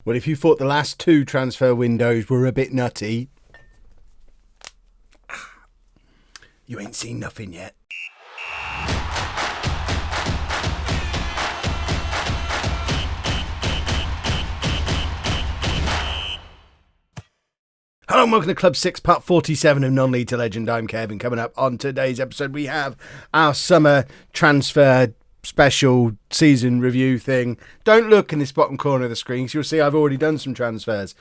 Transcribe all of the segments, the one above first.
Well, if you thought the last 2 transfer windows were a bit nutty, you ain't seen nothing yet. Hello and welcome to Club 6, part 47 of Non-League to Legend. I'm Kevin. Coming up on today's episode, we have our summer transfer special season review thing. Don't look in this bottom corner of the screen, because you'll see I've already done some transfers.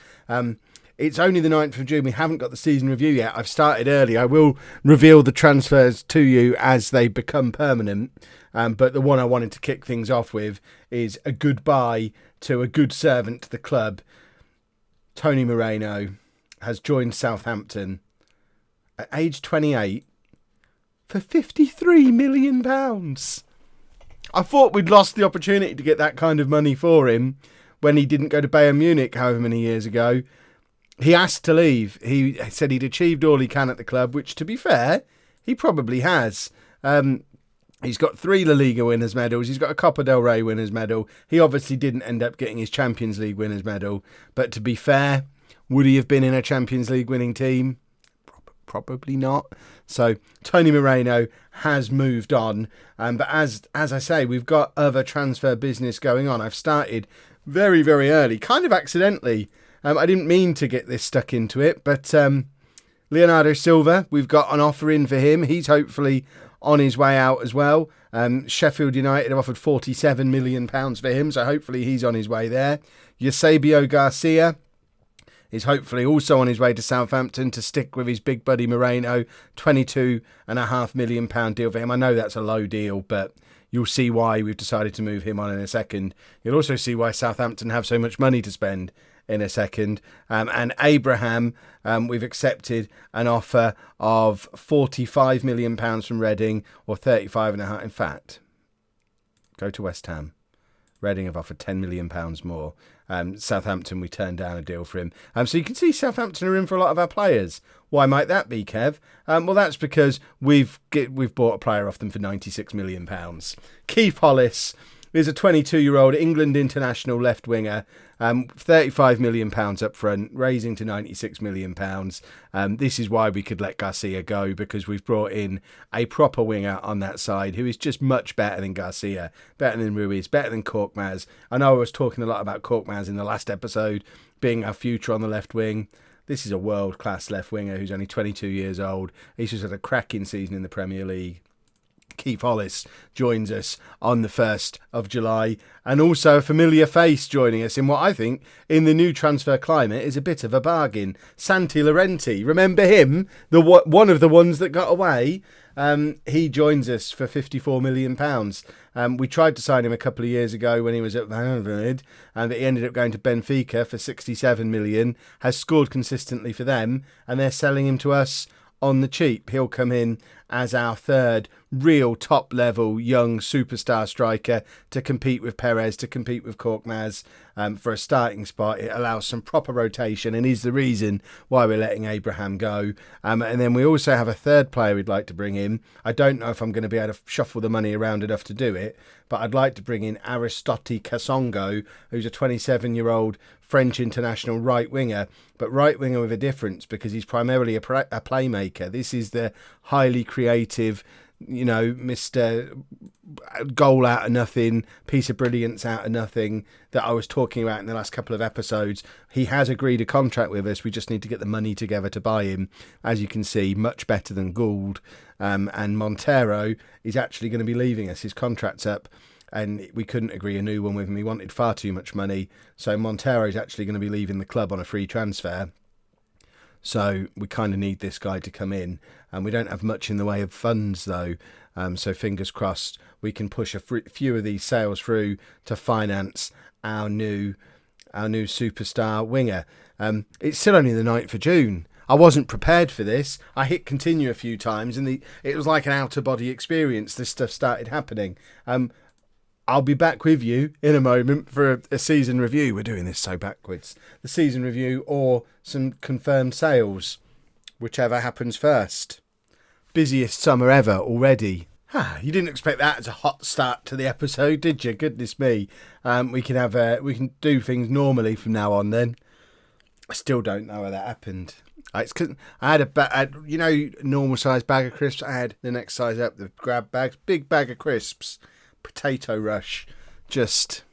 It's only the 9th of June. We haven't got the season review yet. I've started early. I will reveal the transfers to you as they become permanent. But the one I wanted to kick things off with is a goodbye to a good servant to the club. Tony Moreno has joined Southampton at age 28 for £53 million. I thought we'd lost the opportunity to get that kind of money for him when he didn't go to Bayern Munich however many years ago. He asked to leave. He said he'd achieved all he can at the club, which, to be fair, he probably has. He's got 3 La Liga winners' medals. He's got a Copa del Rey winners' medal. He obviously didn't end up getting his Champions League winners' medal. But to be fair, would he have been in a Champions League winning team? Probably not. So Tony Moreno has moved on. But as I say, we've got other transfer business going on. I've started very, very early, kind of accidentally. I didn't mean to get this stuck into it, but Leonardo Silva, we've got an offer in for him. He's hopefully on his way out as well. Sheffield United have offered £47 million for him, so hopefully he's on his way there. Eusebio Garcia is hopefully also on his way to Southampton to stick with his big buddy Moreno. £22.5 million deal for him. I know that's a low deal, but you'll see why we've decided to move him on in a second. You'll also see why Southampton have so much money to spend in a second. And Abraham, we've accepted an offer of £45 million from Reading, or 35.5. In fact, go to West Ham. Reading have offered £10 million more. Southampton, we turned down a deal for him. So you can see Southampton are in for a lot of our players. Why might that be, Kev? Well, that's because we've bought a player off them for £96 million. Keith Hollis is a 22-year-old England international left winger. £35 million up front, raising to £96 million. This is why we could let Garcia go, because we've brought in a proper winger on that side who is just much better than Garcia, better than Ruiz, better than Korkmaz. I know I was talking a lot about Korkmaz in the last episode, being our future on the left wing. This is a world-class left winger who's only 22 years old. He's just had a cracking season in the Premier League. Keith Hollis joins us on the 1st of July, and also a familiar face joining us in what I think, in the new transfer climate, is a bit of a bargain. Santi Laurenti, remember him? One of the ones that got away. He joins us for £54 million. We tried to sign him a couple of years ago when he was at Valladolid, and he ended up going to Benfica for £67 million, has scored consistently for them, and they're selling him to us on the cheap. He'll come in as our third real top-level young superstar striker to compete with Perez, to compete with Korkmaz for a starting spot. It allows some proper rotation and is the reason why we're letting Abraham go. And then we also have a third player we'd like to bring in. I don't know if I'm going to be able to shuffle the money around enough to do it, but I'd like to bring in Aristote Kasongo, who's a 27-year-old French international right winger, but right winger with a difference, because he's primarily a playmaker. This is the highly creative, Mr. Goal out of nothing, piece of brilliance out of nothing that I was talking about in the last couple of episodes. He has agreed a contract with us. We just need to get the money together to buy him. As you can see, much better than Gould. And Montero is actually going to be leaving us. His contract's up, and we couldn't agree a new one with him. He wanted far too much money. So Montero is actually going to be leaving the club on a free transfer. So we kind of need this guy to come in. And we don't have much in the way of funds, though. So fingers crossed we can push a few of these sales through to finance our new superstar winger. It's still only the 9th of June. I wasn't prepared for this. I hit continue a few times, and it was like an out-of-body experience. This stuff started happening. I'll be back with you in a moment for a season review. We're doing this so backwards. The season review or some confirmed sales, whichever happens first. Busiest summer ever already. You didn't expect that as a hot start to the episode, did you? Goodness me. We can do things normally from now on. Then I still don't know how that happened. It's 'cause I had normal size bag of crisps. I had the next size up, the grab bags, big bag of crisps, potato rush. Just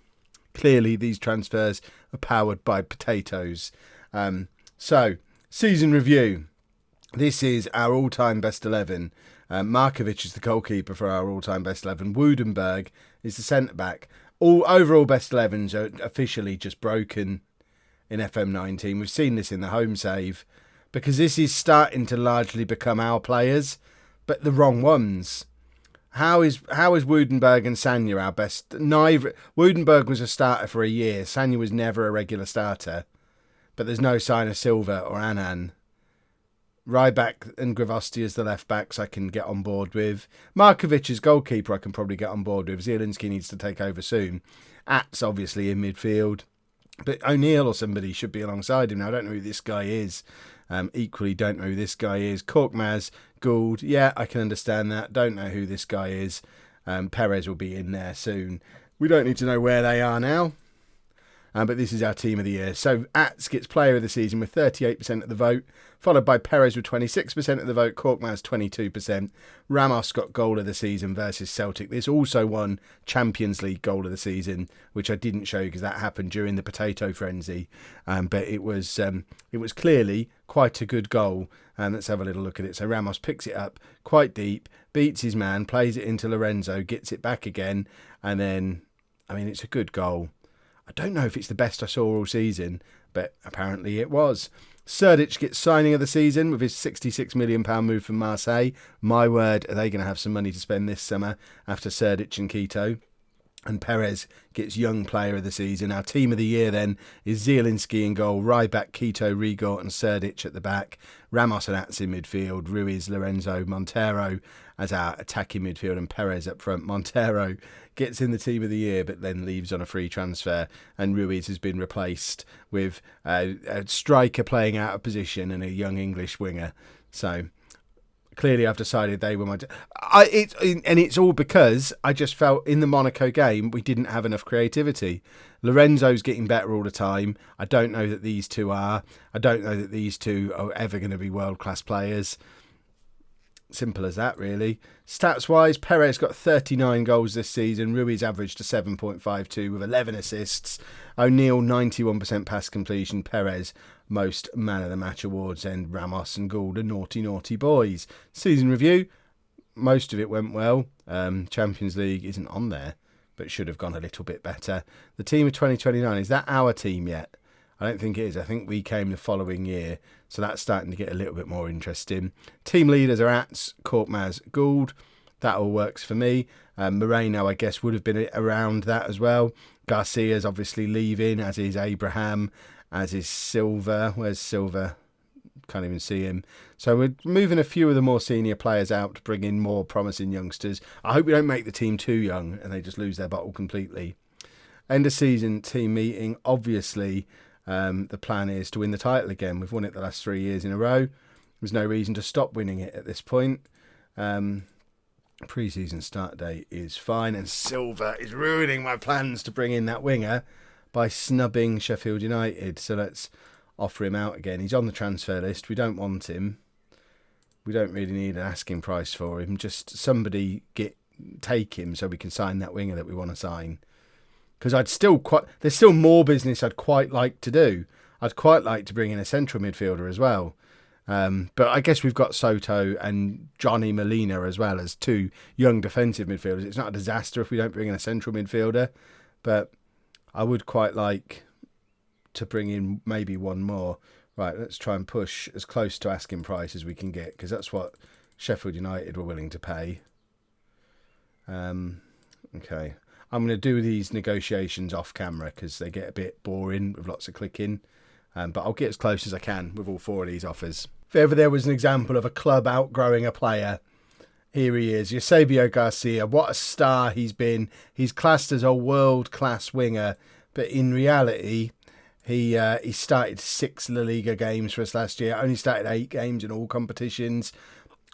clearly these transfers are powered by potatoes. So season review. This is our all-time best 11. Markovic is the goalkeeper for our all-time best 11. Woodenberg is the centre-back. All overall best 11s are officially just broken in FM19. We've seen this in the home save because this is starting to largely become our players, but the wrong ones. How is Woodenberg and Sanya our best? Neither. Woodenberg was a starter for a year. Sanya was never a regular starter, but there's no sign of Silva or Annan. Rybak and Gravosti as the left backs I can get on board with. Markovic as goalkeeper I can probably get on board with. Zielinski needs to take over soon. At's obviously in midfield. But O'Neill or somebody should be alongside him now. I don't know who this guy is. Equally don't know who this guy is. Korkmaz, Gould. Yeah, I can understand that. Don't know who this guy is. Perez will be in there soon. We don't need to know where they are now. But this is our team of the year. So Ats gets player of the season with 38% of the vote, followed by Perez with 26% of the vote, Korkmaz 22%. Ramos got goal of the season versus Celtic. This also won Champions League goal of the season, which I didn't show because that happened during the potato frenzy. But it was clearly quite a good goal. Let's have a little look at it. So Ramos picks it up quite deep, beats his man, plays it into Lorenzo, gets it back again, and then, it's a good goal. I don't know if it's the best I saw all season, but apparently it was. Serdic gets signing of the season with his £66 million move from Marseille. My word, are they going to have some money to spend this summer after Serdic and Quito? And Perez gets young player of the season. Our team of the year then is Zielinski in goal, Rybak, Quito, Rigor and Serdic at the back. Ramos and Ats in midfield, Ruiz, Lorenzo, Montero as our attacking midfield and Perez up front. Montero gets in the team of the year but then leaves on a free transfer, and Ruiz has been replaced with a striker playing out of position and a young English winger. So clearly I've decided they were it's all because I just felt in the Monaco game we didn't have enough creativity. Lorenzo's getting better all the time. I don't know that these two are. I don't know that these two are ever going to be world-class players. Simple as that, really. Stats-wise, Perez got 39 goals this season. Ruiz averaged a 7.52 with 11 assists. O'Neill, 91% pass completion. Perez, most man of the match awards. And Ramos and Gould are naughty, naughty boys. Season review, most of it went well. Champions League isn't on there, but should have gone a little bit better. The team of 2029, is that our team yet? I don't think it is. I think we came the following year, so that's starting to get a little bit more interesting. Team leaders are Ats, Korkmaz, Gould. That all works for me. Moreno, I guess, would have been around that as well. Garcia's obviously leaving, as is Abraham, as is Silva. Where's Silva? Can't even see him. So we're moving a few of the more senior players out to bring in more promising youngsters. I hope we don't make the team too young and they just lose their bottle completely. End of season team meeting, obviously. The plan is to win the title again. We've won it the last 3 years in a row. There's no reason to stop winning it at this point. Pre-season start date is fine, and Silva is ruining my plans to bring in that winger by snubbing Sheffield United. So let's offer him out again. He's on the transfer list. We don't want him. We don't really need an asking price for him. Just somebody take him so we can sign that winger that we want to sign. Because there's still more business I'd quite like to do. I'd quite like to bring in a central midfielder as well. But I guess we've got Soto and Johnny Molina as well as two young defensive midfielders. It's not a disaster if we don't bring in a central midfielder, but I would quite like to bring in maybe one more. Right, let's try and push as close to asking price as we can get, because that's what Sheffield United were willing to pay. Okay. I'm going to do these negotiations off camera because they get a bit boring with lots of clicking. But I'll get as close as I can with all four of these offers. If ever there was an example of a club outgrowing a player, here he is. Eusebio Garcia. What a star he's been. He's classed as a world-class winger. But in reality, he started 6 La Liga games for us last year. Only started 8 games in all competitions.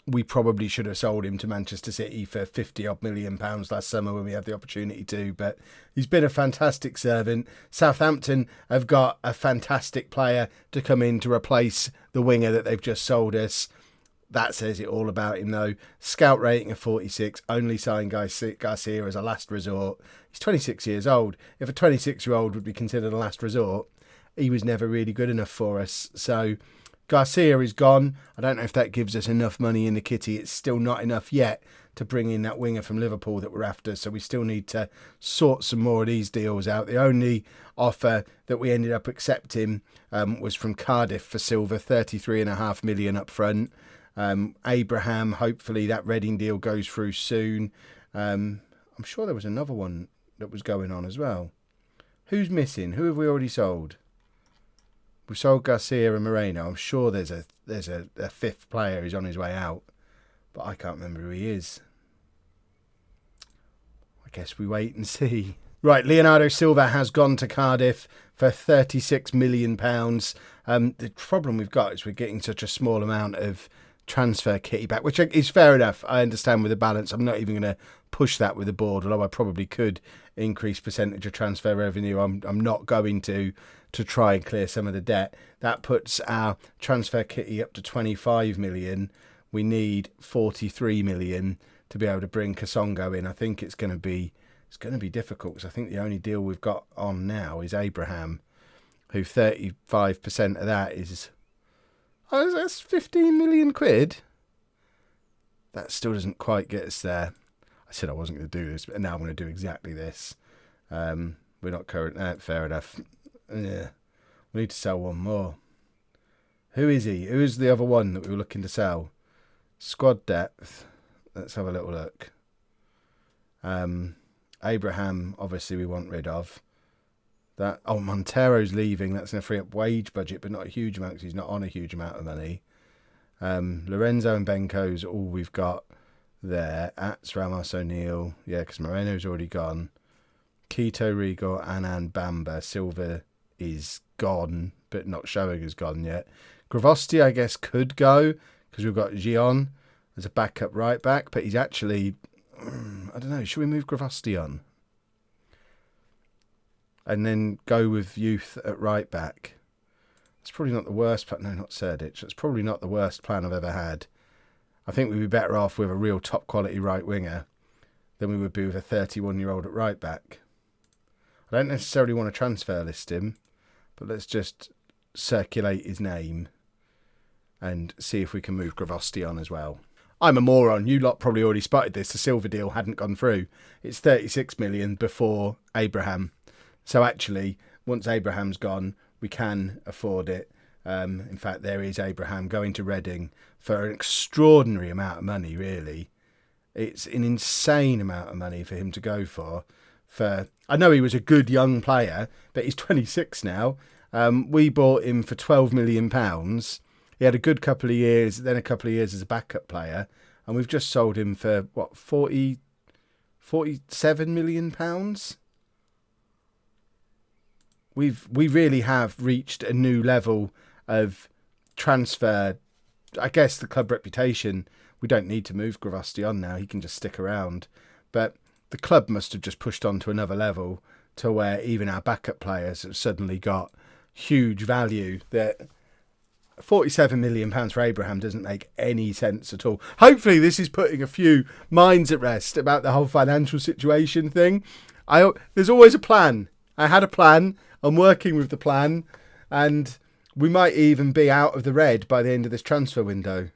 we probably should have sold him to Manchester City for 50 odd million pounds last summer when we had the opportunity to, but he's been a fantastic servant. Southampton have got a fantastic player to come in to replace the winger that they've just sold us. That says it all about him, though. Scout rating of 46, only signed Garcia as a last resort. He's 26 years old. If a 26-year-old would be considered a last resort, he was never really good enough for us. So Garcia is gone. I don't know if that gives us enough money in the kitty. It's still not enough yet to bring in that winger from Liverpool that we're after. So we still need to sort some more of these deals out. The only offer that we ended up accepting was from Cardiff for Silva, 33.5 million up front. Abraham, hopefully that Reading deal goes through soon. I'm sure there was another one that was going on as well. Who's missing? Who have we already sold? We've sold Garcia and Moreno. I'm sure there's a fifth player who's on his way out, but I can't remember who he is. I guess we wait and see. Right, Leonardo Silva has gone to Cardiff for £36 million. The problem we've got is we're getting such a small amount of transfer kitty back, which is fair enough. I understand with the balance. I'm not even going to push that with the board, although I probably could increase percentage of transfer revenue. I'm not going to try and clear some of the debt. That puts our transfer kitty up to 25 million. We need 43 million to be able to bring Kasongo in. I think it's going to be difficult, because I think the only deal we've got on now is Abraham, who 35% of that is... Oh, that's 15 million quid. That still doesn't quite get us there. I said I wasn't going to do this, but now I'm going to do exactly this. We're not current. Fair enough. Yeah. We need to sell one more. Who is he? Who is the other one that we were looking to sell? Squad depth. Let's have a little look. Abraham, obviously, we want rid of. Montero's leaving. That's going to free up wage budget, but not a huge amount because he's not on a huge amount of money. Lorenzo and Benko's all we've got there. Ats, Ramos, O'Neill. Yeah, because Moreno's already gone. Quito, Rigor, Annan, Bamba. Silva is gone, but not showing as gone yet. Gravosti, I guess, could go because we've got Gion as a backup right back, but he's actually... I don't know. Should we move Gravosti on? And then go with youth at right back. It's probably not the worst plan. No, not Serdich. It's probably not the worst plan I've ever had. I think we'd be better off with a real top quality right winger than we would be with a 31-year-old at right back. I don't necessarily want to transfer list him, but let's just circulate his name and see if we can move Gravosti on as well. I'm a moron. You lot probably already spotted this. The Silva deal hadn't gone through. It's 36 million before Abraham. So actually, once Abraham's gone, we can afford it. In fact, there is Abraham going to Reading for an extraordinary amount of money, really. It's an insane amount of money for him to go for. I know he was a good young player, but he's 26 now. We bought him for £12 million. He had a good couple of years, then a couple of years as a backup player. And we've just sold him for, what, £47 million? We really have reached a new level of transfer. I guess the club reputation, we don't need to move Gravosti on now. He can just stick around. But the club must have just pushed on to another level to where even our backup players have suddenly got huge value. That £47 million for Abraham doesn't make any sense at all. Hopefully this is putting a few minds at rest about the whole financial situation thing. There's always a plan. I had a plan. I'm working with the plan, and we might even be out of the red by the end of this transfer window.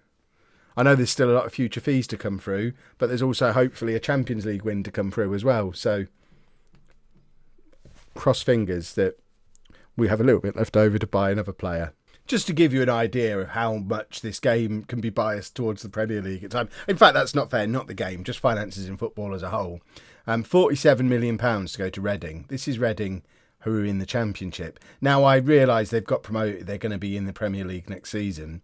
I know there's still a lot of future fees to come through, but there's also hopefully a Champions League win to come through as well. So cross fingers that we have a little bit left over to buy another player. Just to give you an idea of how much this game can be biased towards the Premier League at times. In fact, that's not fair, not the game, just finances in football as a whole. £47 million to go to Reading. This is Reading, who are in the Championship. Now, I realise they've got promoted. They're going to be in the Premier League next season.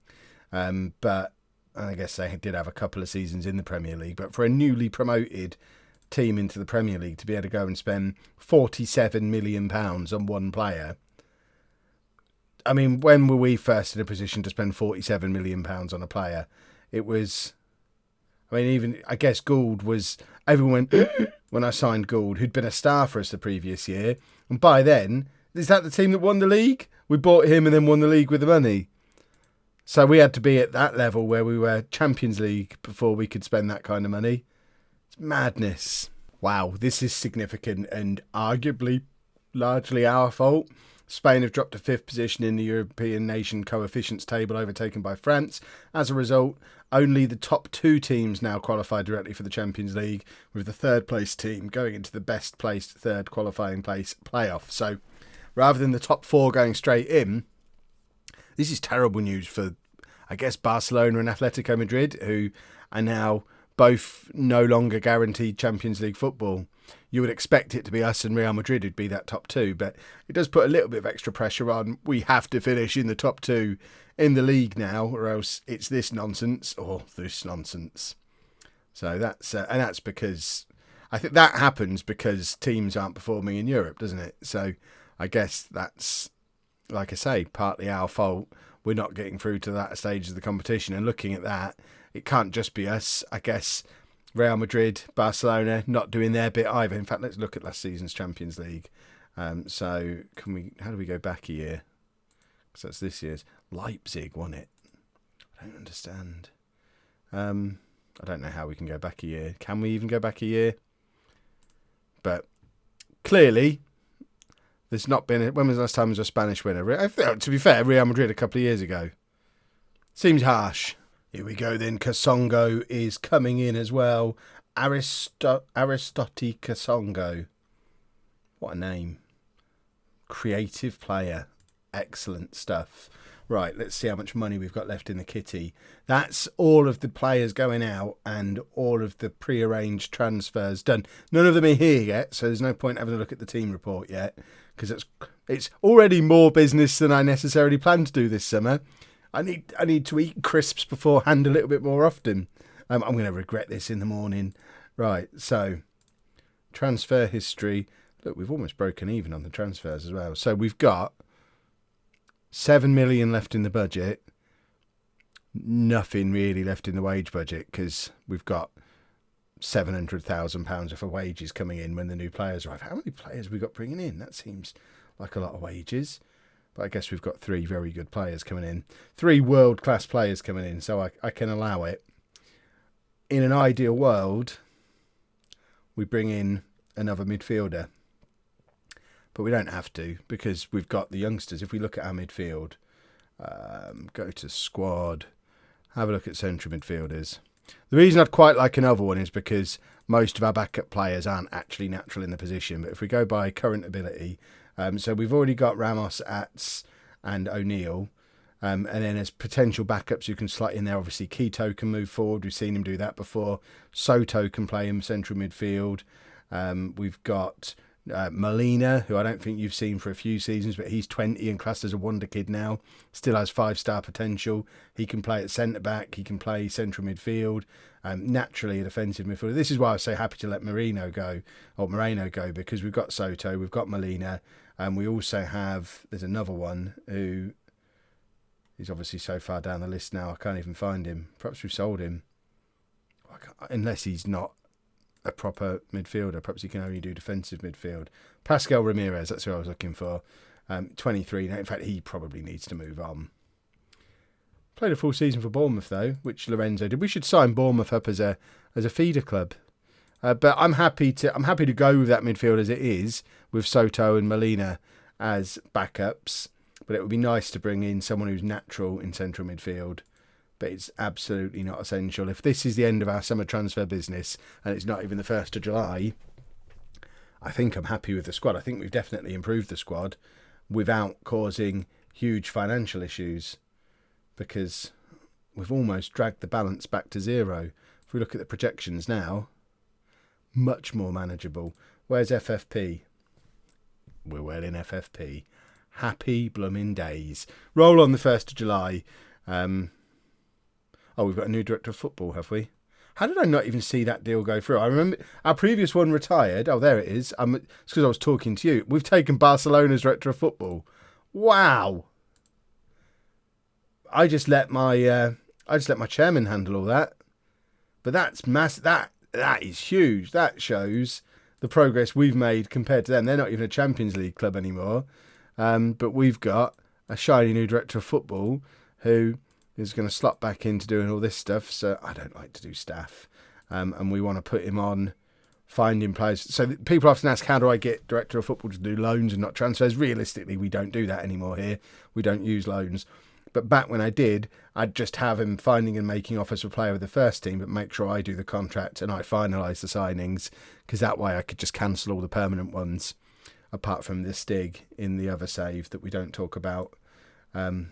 But I guess they did have a couple of seasons in the Premier League. But for a newly promoted team into the Premier League to be able to go and spend £47 million on one player... I mean, when were we first in a position to spend £47 million on a player? It was I mean, even, I guess Gould was, everyone went, when I signed Gould, who'd been a star for us the previous year. And by then, is that the team that won the league? We bought him and then won the league with the money. So we had to be at that level where we were Champions League before we could spend that kind of money. It's madness. Wow, this is significant and arguably largely our fault. Spain have dropped to 5th position in the European nation coefficients table, overtaken by France. As a result, only the top 2 teams now qualify directly for the Champions League, with the 3rd place team going into the best placed 3rd qualifying place playoff. So rather than the top 4 going straight in, this is terrible news for, I guess, Barcelona and Atletico Madrid, who are now both no longer guaranteed Champions League football. You would expect it to be us and Real Madrid who'd be that top 2, but it does put a little bit of extra pressure on. We have to finish in the top 2 in the league now, or else it's this nonsense or this nonsense. So that's and that's because I think that happens because teams aren't performing in Europe, doesn't it? So I guess that's, like I say, partly our fault. We're not getting through to that stage of the competition, and looking at that, it can't just be us. I guess Real Madrid, Barcelona not doing their bit either. In fact, let's look at last season's Champions League. So can we? How do we go back a year? Because that's this year's. Leipzig won it. I don't understand. I don't know how we can go back a year. Can we even go back a year? But clearly, there's not been. When was the last time there was a Spanish winner? To be fair, Real Madrid a couple of years ago. Seems harsh. Here we go then. Kasongo is coming in as well. Aristotti Kasongo. What a name. Creative player. Excellent stuff. Right, let's see how much money we've got left in the kitty. That's all of the players going out and all of the pre-arranged transfers done. None of them are here yet, so there's no point having a look at the team report yet, because it's already more business than I necessarily planned to do this summer. I need to eat crisps beforehand a little bit more often. I'm going to regret this in the morning. Right, so transfer history. Look, we've almost broken even on the transfers as well. So we've got 7 million left in the budget. Nothing really left in the wage budget because we've got £700,000 worth of wages coming in when the new players arrive. How many players have we got bringing in? That seems like a lot of wages. But I guess we've got 3 very good players coming in. 3 world-class players coming in, so I can allow it. In an ideal world, we bring in another midfielder. But we don't have to, because we've got the youngsters. If we look at our midfield, go to squad, have a look at central midfielders. The reason I'd quite like another one is because most of our backup players aren't actually natural in the position. But if we go by current ability... so we've already got Ramos, Ats and O'Neill. And then as potential backups, you can slot in there. Obviously, Quito can move forward. We've seen him do that before. Soto can play in central midfield. We've got Molina, who I don't think you've seen for a few seasons, but he's 20 and classed as a wonder kid now. Still has 5-star potential. He can play at centre-back. He can play central midfield. Naturally a defensive midfielder. This is why I was so happy to let Moreno go, because we've got Soto, we've got Molina, and we also have, there's another one who is obviously so far down the list now, I can't even find him. Perhaps we've sold him. Unless he's not a proper midfielder. Perhaps he can only do defensive midfield. Pascal Ramirez, that's who I was looking for. 23. Now, in fact, he probably needs to move on. Played a full season for Bournemouth, though, which Lorenzo did. We should sign Bournemouth up as a feeder club. But I'm happy to go with that midfield as it is, with Soto and Molina as backups. But it would be nice to bring in someone who's natural in central midfield. But it's absolutely not essential. If this is the end of our summer transfer business and it's not even the 1st of July, I think I'm happy with the squad. I think we've definitely improved the squad without causing huge financial issues, because we've almost dragged the balance back to 0. If we look at the projections now, much more manageable. Where's FFP? We're well in FFP. Happy blooming days. Roll on the 1st of July. Oh, we've got a new director of football, have we? How did I not even see that deal go through? I remember our previous one retired. Oh, there it is. It's because I was talking to you. We've taken Barcelona's director of football. Wow. I just let my chairman handle all that. But that's massive. That is huge. That shows the progress we've made compared to them. They're not even a Champions League club anymore. But we've got a shiny new director of football who is going to slot back into doing all this stuff. So I don't like to do staff. And we want to put him on finding players. So people often ask, how do I get director of football to do loans and not transfers? Realistically, we don't do that anymore here. We don't use loans. But back when I did, I'd just have him finding and making offers for player with the first team, but make sure I do the contract and I finalise the signings, because that way I could just cancel all the permanent ones, apart from the Stig in the other save that we don't talk about. Wow,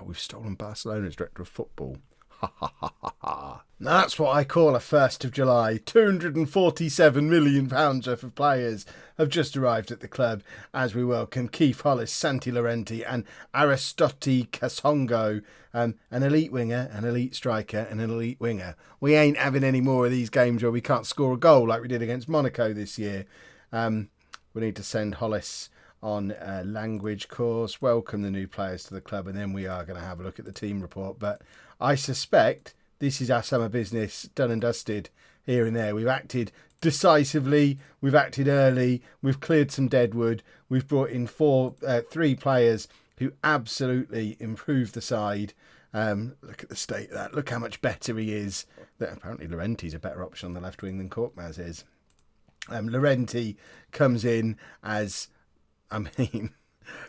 we've stolen Barcelona's director of football. Ha ha ha ha ha. Now that's what I call a 1st of July. £247 million worth of players have just arrived at the club as we welcome Keith Hollis, Santi Laurenti and Aristote Kasongo. An elite winger, an elite striker and an elite winger. We ain't having any more of these games where we can't score a goal like we did against Monaco this year. We need to send Hollis on a language course, welcome the new players to the club, and then we are going to have a look at the team report. But I suspect this is our summer business done and dusted here and there. We've acted decisively, we've acted early, we've cleared some deadwood, we've brought in 3 players who absolutely improved the side. Look at the state of that. Look how much better he is. Apparently Laurenti's a better option on the left wing than Korkmaz is. Laurenti comes in as,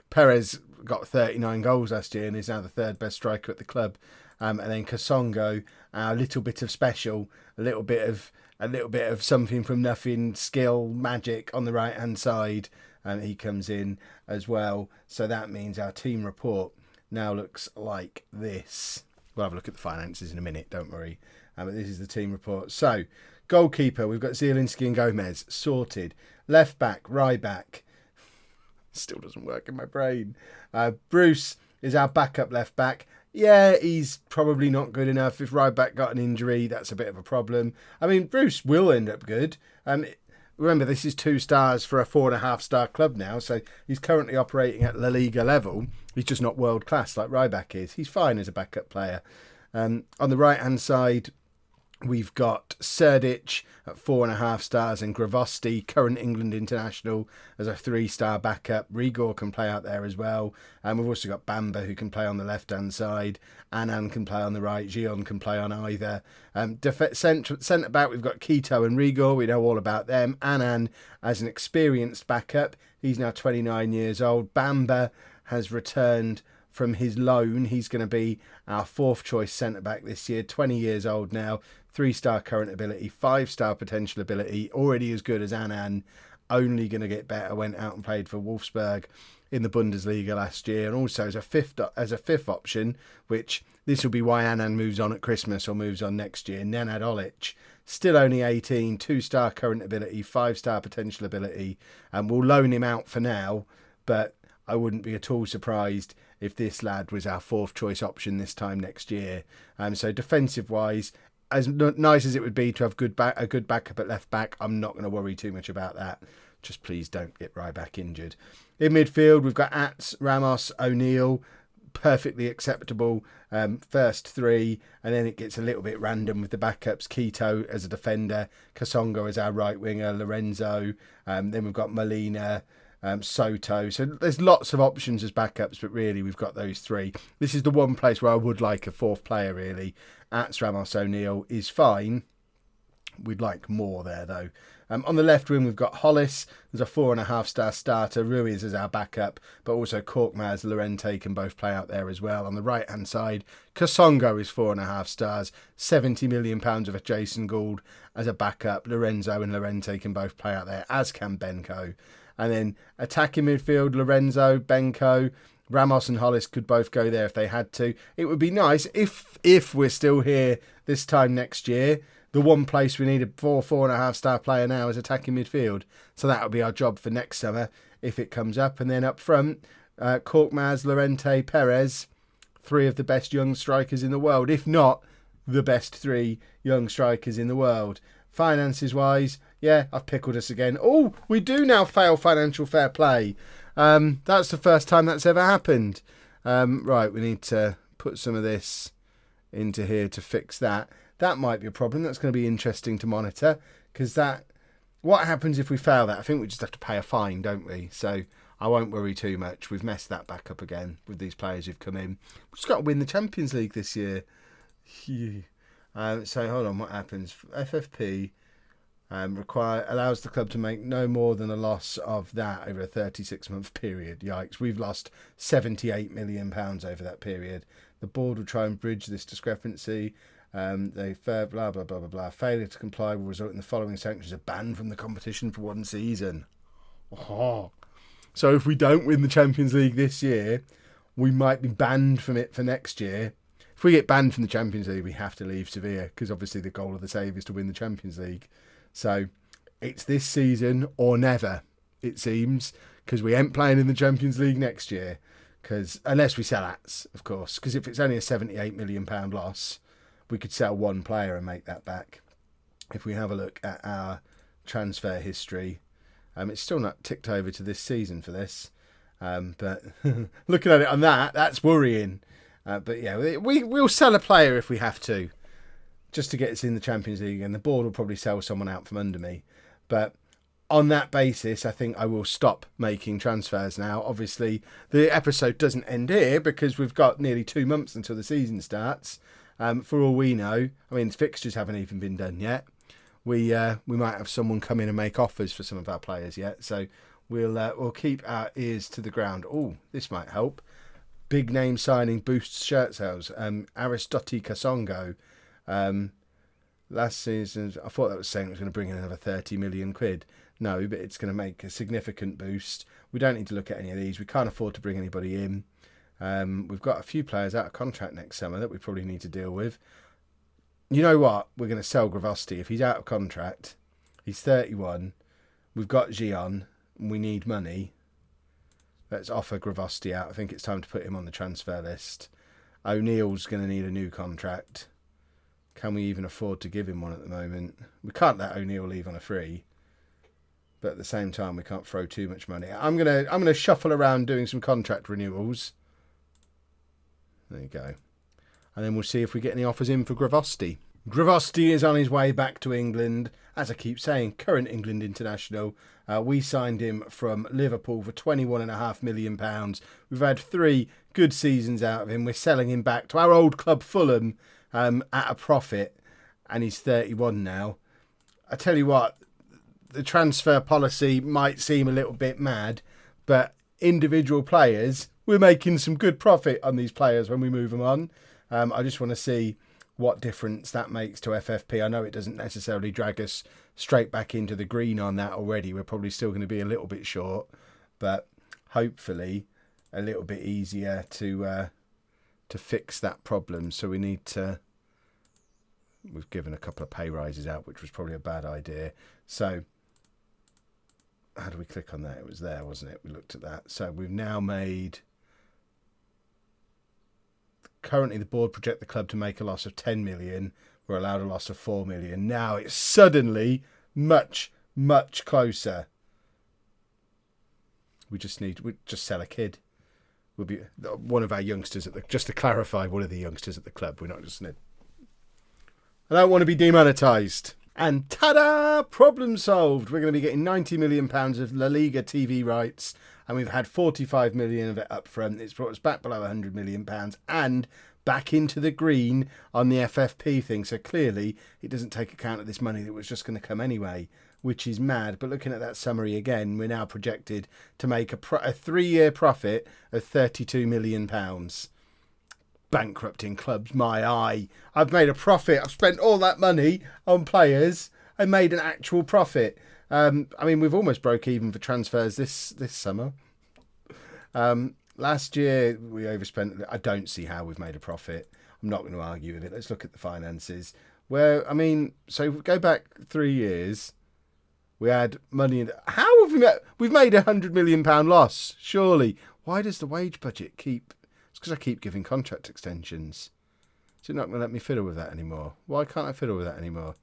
Perez got 39 goals last year and is now the 3rd best striker at the club. And then Kasongo, a little bit of special, a little bit of something from nothing, skill, magic on the right hand side, and he comes in as well. So that means our team report now looks like this. We'll have a look at the finances in a minute, don't worry. But this is the team report. So, goalkeeper, we've got Zielinski and Gomez, sorted. Left back, Ryback. Still doesn't work in my brain. Bruce is our backup left back. Yeah, he's probably not good enough. If Ryback got an injury, that's a bit of a problem. Bruce will end up good. Remember, this is 2 stars for a 4.5-star club now, so he's currently operating at La Liga level. He's just not world class like Ryback is. He's fine as a backup player. On the right-hand side, we've got Serdic at 4.5 stars and Gravosti, current England international, as a 3-star backup. Rigor can play out there as well. And we've also got Bamba, who can play on the left-hand side. Annan can play on the right. Gion can play on either. Centre-back, we've got Quito and Rigor. We know all about them. Annan as an experienced backup. He's now 29 years old. Bamba has returned from his loan. He's going to be our 4th choice centre-back this year. 20 years old now. 3-star current ability, 5-star potential ability, already as good as Annan, only going to get better. Went out and played for Wolfsburg in the Bundesliga last year, and also as a fifth option, which this will be why Annan moves on at Christmas or moves on next year. Nenad Olic, still only 18, 2-star current ability, 5-star potential ability, and we'll loan him out for now, but I wouldn't be at all surprised if this lad was our 4th choice option this time next year. So defensive wise, as nice as it would be to have a good backup at left back, I'm not going to worry too much about that. Just please don't get Ryback injured. In midfield, we've got Atz, Ramos, O'Neill, perfectly acceptable first 3, and then it gets a little bit random with the backups. Quito as a defender, Kasongo as our right winger, Lorenzo, then we've got Molina, Soto. So there's lots of options as backups, but really we've got those 3. This is the one place where I would like a 4th player, really. Atz, Ramos, O'Neill is fine. We'd like more there, though. On the left wing, we've got Hollis. There's a 4.5-star starter. Ruiz is our backup, but also Korkmaz, Laurenti can both play out there as well. On the right-hand side, Kasongo is 4.5 stars. £70 million of a Jason Gould as a backup. Lorenzo and Laurenti can both play out there, as can Benko. And then attacking midfield, Lorenzo, Benko, Ramos and Hollis could both go there if they had to. It would be nice if we're still here this time next year. The one place we need a 4.5-star player now is attacking midfield. So that would be our job for next summer if it comes up. And then up front, Korkmaz, Llorente, Perez, 3 of the best young strikers in the world, if not the best 3 young strikers in the world. Finances wise, yeah, I've pickled us again. Oh, we do now fail financial fair play. That's the first time that's ever happened. Right, we need to put some of this into here to fix that. that might be a problem. That's going to be interesting to monitor, because what happens if we fail that? I think we just have to pay a fine, don't we? So I won't worry too much. We've messed that back up again with these players who've come in. We've just got to win the Champions League this year. So hold on, what happens? FFP allows the club to make no more than a loss of that over a 36-month period. Yikes, we've lost £78 million over that period. The board will try and bridge this discrepancy. Blah, blah, blah, blah, blah. Failure to comply will result in the following sanctions: a ban from the competition for 1 season. Oh. So if we don't win the Champions League this year, we might be banned from it for next year. If we get banned from the Champions League, we have to leave Sevilla, because obviously the goal of the save is to win the Champions League. So it's this season or never, it seems, because we ain't playing in the Champions League next year. Because unless we sell Ats, of course, because if it's only a £78 million loss, we could sell one player and make that back. If we have a look at our transfer history, it's still not ticked over to this season for this. But looking at it on that's worrying. But yeah, we'll sell a player if we have to, just to get us in the Champions League, and the board will probably sell someone out from under me. But on that basis, I think I will stop making transfers now. Obviously, the episode doesn't end here, because we've got nearly 2 months until the season starts. For all we know, I mean, fixtures haven't even been done yet. We might have someone come in and make offers for some of our players yet. So we'll keep our ears to the ground. Oh, this might help. Big name signing boosts shirt sales. Aristotti Kasongo. Last season, I thought that was saying it was going to bring in another 30 million quid. No, but it's going to make a significant boost. We don't need to look at any of these. We can't afford to bring anybody in. We've got a few players out of contract next summer that we probably need to deal with. You know what? We're going to sell Gravosti. If he's out of contract, he's 31. We've got Gion. And we need money. Let's offer Gravosti out. I think it's time to put him on the transfer list. O'Neill's going to need a new contract. Can we even afford to give him one at the moment? We can't let O'Neill leave on a free. But at the same time, we can't throw too much money. I'm gonna shuffle around doing some contract renewals. There you go. And then we'll see if we get any offers in for Gravosti. Gravosti is on his way back to England. As I keep saying, current England international. We signed him from Liverpool for £21.5 million. We've had 3 good seasons out of him. We're selling him back to our old club Fulham at a profit. And he's 31 now. I tell you what, the transfer policy might seem a little bit mad, but individual players, we're making some good profit on these players when we move them on. I just want to see what difference that makes to FFP. I know it doesn't necessarily drag us straight back into the green on that already. We're probably still going to be a little bit short, but hopefully a little bit easier to fix that problem. So we need to... We've given a couple of pay rises out, which was probably a bad idea. So how do we click on that? It was there, wasn't it? We looked at that. So we've now made... Currently, the board project the club to make a loss of 10 million. We're allowed a loss of 4 million. Now it's suddenly much, much closer. We just sell a kid. We'll be one of our youngsters just to clarify, one of the youngsters at the club. We're not just I don't want to be demonetised. And ta-da! Problem solved. We're going to be getting £90 million of La Liga TV rights, and we've had 45 million of it up front. It's brought us back below £100 million and back into the green on the FFP thing. So clearly it doesn't take account of this money that was just going to come anyway, which is mad. But looking at that summary again, we're now projected to make a 3-year profit of £32 million. Bankrupting clubs, my eye. I've made a profit. I've spent all that money on players and made an actual profit. I mean, we've almost broke even for transfers this summer. Last year we overspent. I don't see how we've made a profit. I'm not going to argue with it. Let's look at the finances. So go back 3 years. We had money. How have we've made £100 million loss? Surely. Why does the wage budget keep? It's because I keep giving contract extensions. Is it not going to let me fiddle with that anymore? Why can't I fiddle with that anymore?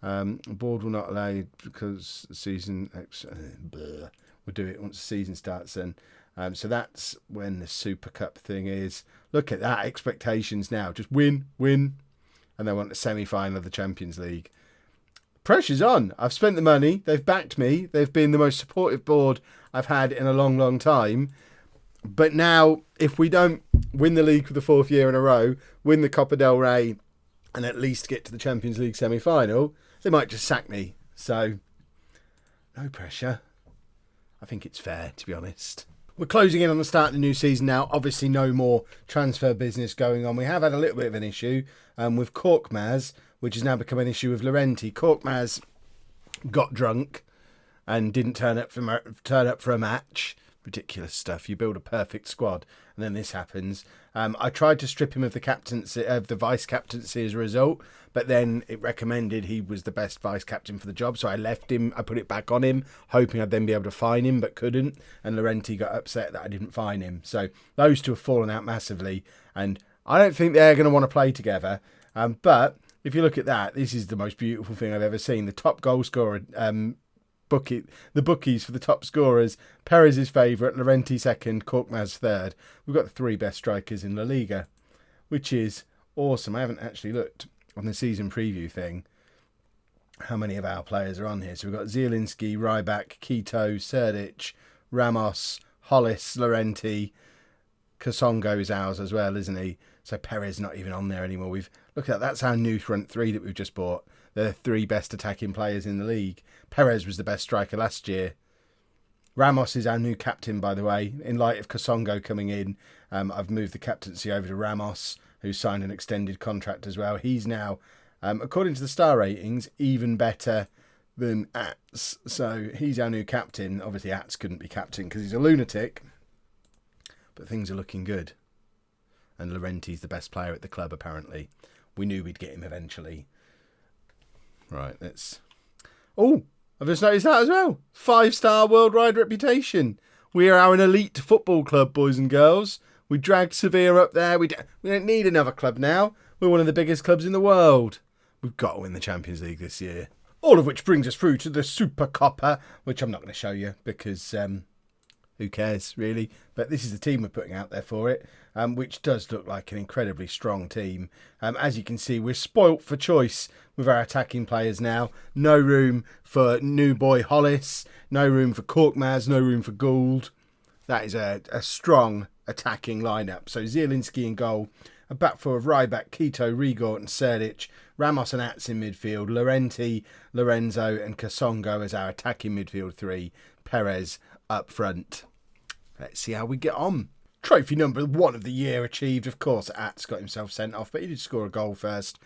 The board will not allow you because the season... We'll do it once the season starts then. So that's when the Supercup thing is. Look at that. Expectations now. Just win, win. and they want a semi-final of the Champions League. Pressure's on. I've spent the money. They've backed me. They've been the most supportive board I've had in a long, long time. But now, if we don't win the league for the 4th year in a row, win the Copa del Rey, and at least get to the Champions League semi-final, they might just sack me. So, no pressure. I think it's fair, to be honest. We're closing in on the start of the new season now. Obviously, no more transfer business going on. We have had a little bit of an issue with Korkmaz, which has now become an issue with Llorente. Korkmaz got drunk and didn't turn up for a match. Ridiculous stuff. You build a perfect squad, and then this happens. I tried to strip him of the captaincy, of the vice captaincy as a result, but then it recommended he was the best vice captain for the job, so I left him. I put it back on him, hoping I'd then be able to fine him, but couldn't. And Llorente got upset that I didn't fine him. So those two have fallen out massively, and I don't think they're going to want to play together. But if you look at that, this is the most beautiful thing I've ever seen. The top goal scorer. The bookies for the top scorers: Perez is favourite, Llorente second, Korkmaz third. We've got the 3 best strikers in La Liga, which is awesome. I haven't actually looked on the season preview thing how many of our players are on here. So we've got Zielinski, Ryback, Quito, Serdic, Ramos, Hollis, Llorente. Kasongo is ours as well, isn't he? So Perez not even on there anymore. Look at that. That's our new front 3 that we've just bought. They're the 3 best attacking players in the league. Perez was the best striker last year. Ramos is our new captain, by the way. In light of Kasongo coming in, I've moved the captaincy over to Ramos, who signed an extended contract as well. He's now, according to the star ratings, even better than Ats. So he's our new captain. Obviously, Ats couldn't be captain because he's a lunatic. But things are looking good. And Llorente's the best player at the club, apparently. We knew we'd get him eventually. Right, let's... Oh, I've just noticed that as well. 5-star worldwide reputation. We are an elite football club, boys and girls. We dragged Sevilla up there. We don't need another club now. We're one of the biggest clubs in the world. We've got to win the Champions League this year. All of which brings us through to the Supercopa, which I'm not going to show you because... who cares, really? But this is the team we're putting out there for it, which does look like an incredibly strong team. As you can see, we're spoilt for choice with our attacking players now. No room for new boy Hollis, no room for Korkmaz, no room for Gould. That is a strong attacking lineup. So Zielinski in goal, a back four of Ryback, Quito, Rigor and Serdic, Ramos and Ats in midfield, Llorente, Lorenzo and Kasongo as our attacking midfield 3, Perez up front. Let's see how we get on. Trophy number 1 of the year achieved. Of course, Ats got himself sent off, but he did score a goal first.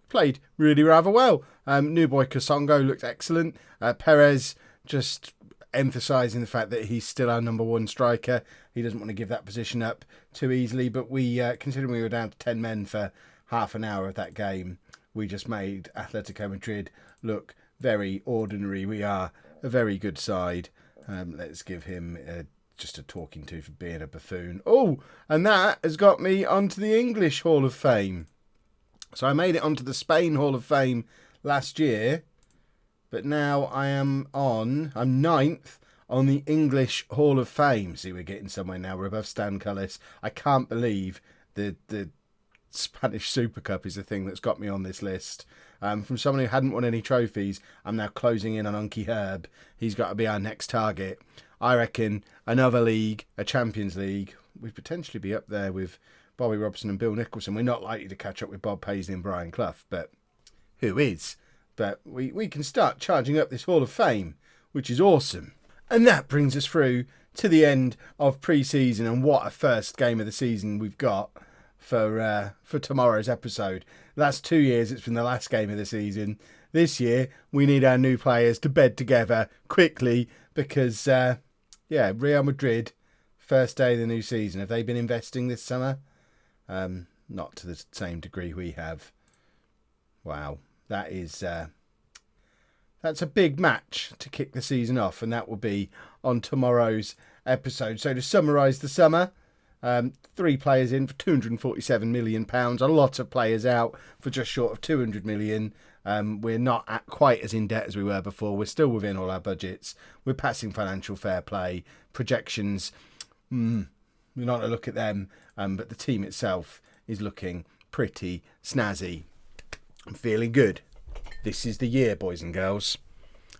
Played really rather well. New boy Kasongo looked excellent. Perez just emphasising the fact that he's still our number 1 striker. He doesn't want to give that position up too easily, but we, considering we were down to 10 men for half an hour of that game, we just made Atletico Madrid look very ordinary. We are a very good side. Let's give him just a talking to for being a buffoon. Oh, and that has got me onto the English Hall of Fame. So I made it onto the Spain Hall of Fame last year, but now I'm 9th on the English Hall of Fame. See, we're getting somewhere now. We're above Stan Cullis. I can't believe the Spanish Super Cup is the thing that's got me on this list. From someone who hadn't won any trophies, I'm now closing in on Unky Herb. He's got to be our next target. I reckon another league, a Champions League, we'd potentially be up there with Bobby Robson and Bill Nicholson. We're not likely to catch up with Bob Paisley and Brian Clough, but who is? But we can start charging up this Hall of Fame, which is awesome. And that brings us through to the end of pre-season, and what a first game of the season we've got for tomorrow's episode. The last 2 years, it's been the last game of the season. This year, we need our new players to bed together quickly because, Real Madrid, first day of the new season. Have they been investing this summer? Not to the same degree we have. Wow, that is... That's a big match to kick the season off, and that will be on tomorrow's episode. So to summarise the summer, 3 players in for £247 million, a lot of players out for just short of 200 million. We're not quite as in debt as we were before. We're still within all our budgets. We're passing financial fair play. Projections, we're not going to look at them, but the team itself is looking pretty snazzy. I'm feeling good. This is the year, boys and girls.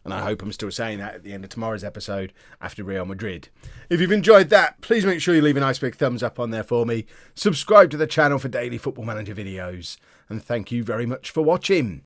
And I hope I'm still saying that at the end of tomorrow's episode after Real Madrid. If you've enjoyed that, please make sure you leave a nice big thumbs up on there for me. Subscribe to the channel for daily Football Manager videos. And thank you very much for watching.